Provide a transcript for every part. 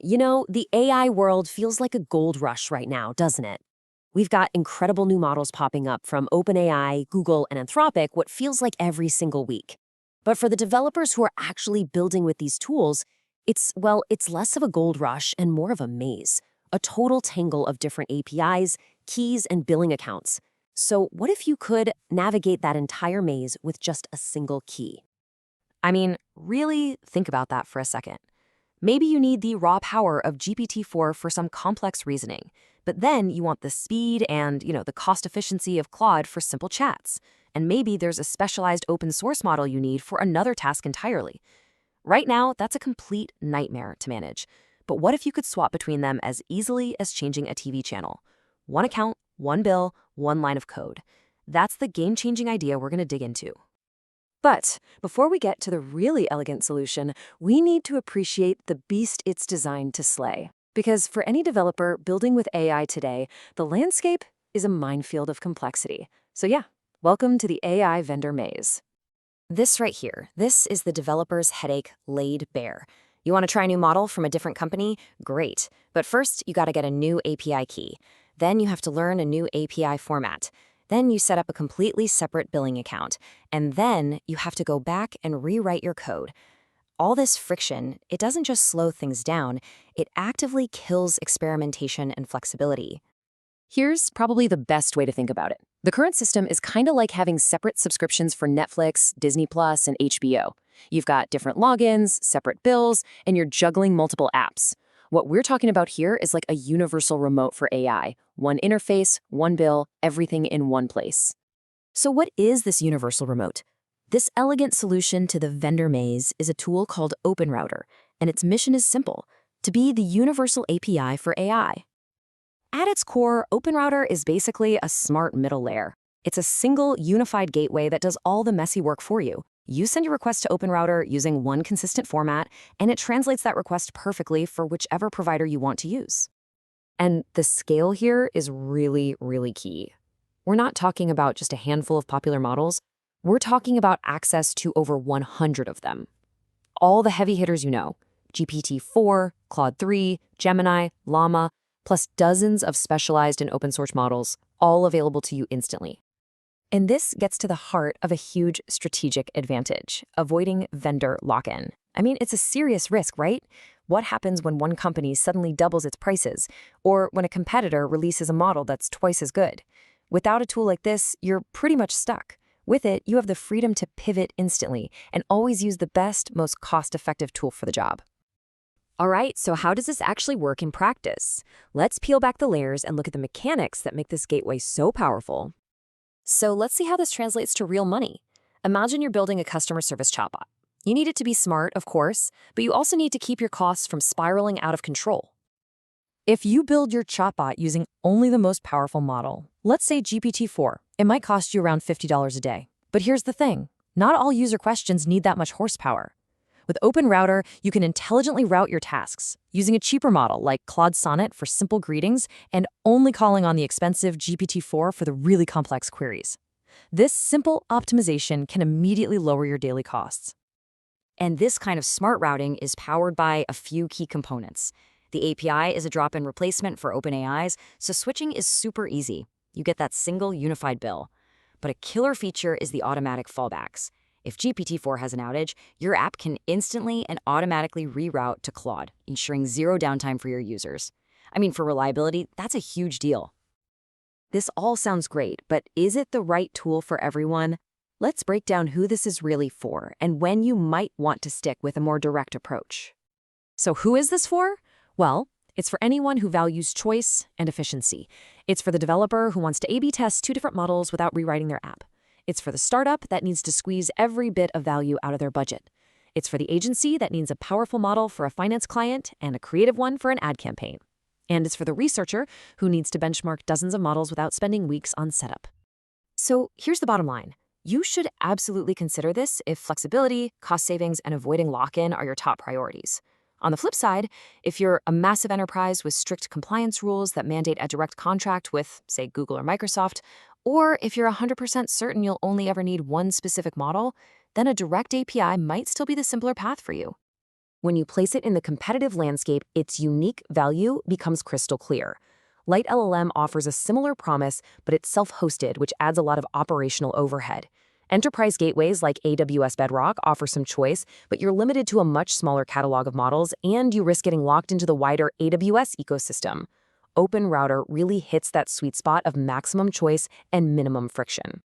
You know, the AI world feels like a gold rush right now, doesn't it? We've got incredible new models popping up from OpenAI, Google, and Anthropic, what feels like every single week. But for the developers who are actually building with these tools, it's less of a gold rush and more of a maze, a total tangle of different APIs, keys, and billing accounts. So, what if you could navigate that entire maze with just a single key? I mean, really think about that for a second. Maybe you need the raw power of GPT-4 for some complex reasoning, but then you want the speed and, the cost efficiency of Claude for simple chats. And maybe there's a specialized open source model you need for another task entirely. Right now, that's a complete nightmare to manage. But what if you could swap between them as easily as changing a TV channel? One account, one bill, one line of code. That's the game-changing idea we're going to dig into. But before we get to the really elegant solution, we need to appreciate the beast it's designed to slay. Because for any developer building with AI today, the landscape is a minefield of complexity. So yeah, welcome to the AI vendor maze. This right here, this is the developer's headache laid bare. You want to try a new model from a different company? Great. But first, you got to get a new API key. Then you have to learn a new API format. Then you set up a completely separate billing account. And then you have to go back and rewrite your code. All this friction, it doesn't just slow things down, it actively kills experimentation and flexibility. Here's probably the best way to think about it. The current system is kind of like having separate subscriptions for Netflix, Disney Plus, and HBO. You've got different logins, separate bills, and you're juggling multiple apps. What we're talking about here is like a universal remote for AI. One interface, one bill, everything in one place. So what is this universal remote? This elegant solution to the vendor maze is a tool called OpenRouter, and its mission is simple: to be the universal API for AI. At its core, OpenRouter is basically a smart middle layer. It's a single, unified gateway that does all the messy work for you. You send your request to OpenRouter using one consistent format, and it translates that request perfectly for whichever provider you want to use. And the scale here is really, really key. We're not talking about just a handful of popular models. We're talking about access to over 100 of them. All the heavy hitters you know: GPT-4, Claude 3, Gemini, Llama, plus dozens of specialized and open source models, all available to you instantly. And this gets to the heart of a huge strategic advantage: avoiding vendor lock-in. I mean, it's a serious risk, right? What happens when one company suddenly doubles its prices, or when a competitor releases a model that's twice as good? Without a tool like this, you're pretty much stuck. With it, you have the freedom to pivot instantly and always use the best, most cost-effective tool for the job. All right, so how does this actually work in practice? Let's peel back the layers and look at the mechanics that make this gateway so powerful. So let's see how this translates to real money. Imagine you're building a customer service chatbot. You need it to be smart, of course, but you also need to keep your costs from spiraling out of control. If you build your chatbot using only the most powerful model, let's say GPT-4, it might cost you around $50 a day. But here's the thing: not all user questions need that much horsepower. With OpenRouter, you can intelligently route your tasks, using a cheaper model like Claude Sonnet for simple greetings and only calling on the expensive GPT-4 for the really complex queries. This simple optimization can immediately lower your daily costs. And this kind of smart routing is powered by a few key components. The API is a drop-in replacement for OpenAI's, so switching is super easy. You get that single unified bill. But a killer feature is the automatic fallbacks. If GPT-4 has an outage, your app can instantly and automatically reroute to Claude, ensuring zero downtime for your users. I mean, for reliability, that's a huge deal. This all sounds great, but is it the right tool for everyone? Let's break down who this is really for and when you might want to stick with a more direct approach. So who is this for? Well, it's for anyone who values choice and efficiency. It's for the developer who wants to A/B test two different models without rewriting their app. It's for the startup that needs to squeeze every bit of value out of their budget. It's for the agency that needs a powerful model for a finance client and a creative one for an ad campaign. And it's for the researcher who needs to benchmark dozens of models without spending weeks on setup. So here's the bottom line. You should absolutely consider this if flexibility, cost savings, and avoiding lock-in are your top priorities. On the flip side, if you're a massive enterprise with strict compliance rules that mandate a direct contract with, say, Google or Microsoft, or if you're 100% certain you'll only ever need one specific model, then a direct API might still be the simpler path for you. When you place it in the competitive landscape, its unique value becomes crystal clear. Light LLM offers a similar promise, but it's self-hosted, which adds a lot of operational overhead. Enterprise gateways like AWS Bedrock offer some choice, but you're limited to a much smaller catalog of models, and you risk getting locked into the wider AWS ecosystem. OpenRouter really hits that sweet spot of maximum choice and minimum friction.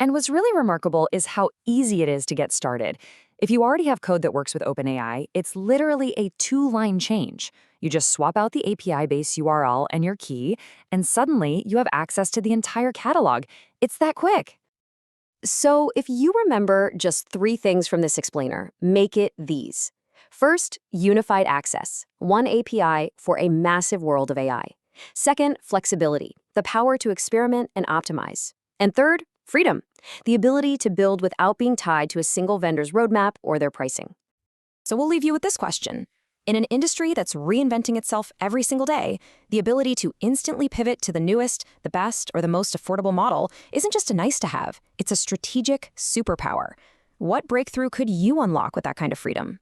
And what's really remarkable is how easy it is to get started. If you already have code that works with OpenAI, it's literally a 2-line change. You just swap out the API-based URL and your key, and suddenly you have access to the entire catalog. It's that quick. So if you remember just 3 things from this explainer, make it these. First, unified access, one API for a massive world of AI. Second, flexibility, the power to experiment and optimize. And third, freedom, the ability to build without being tied to a single vendor's roadmap or their pricing. So we'll leave you with this question. In an industry that's reinventing itself every single day, the ability to instantly pivot to the newest, the best, or the most affordable model isn't just a nice-to-have, it's a strategic superpower. What breakthrough could you unlock with that kind of freedom?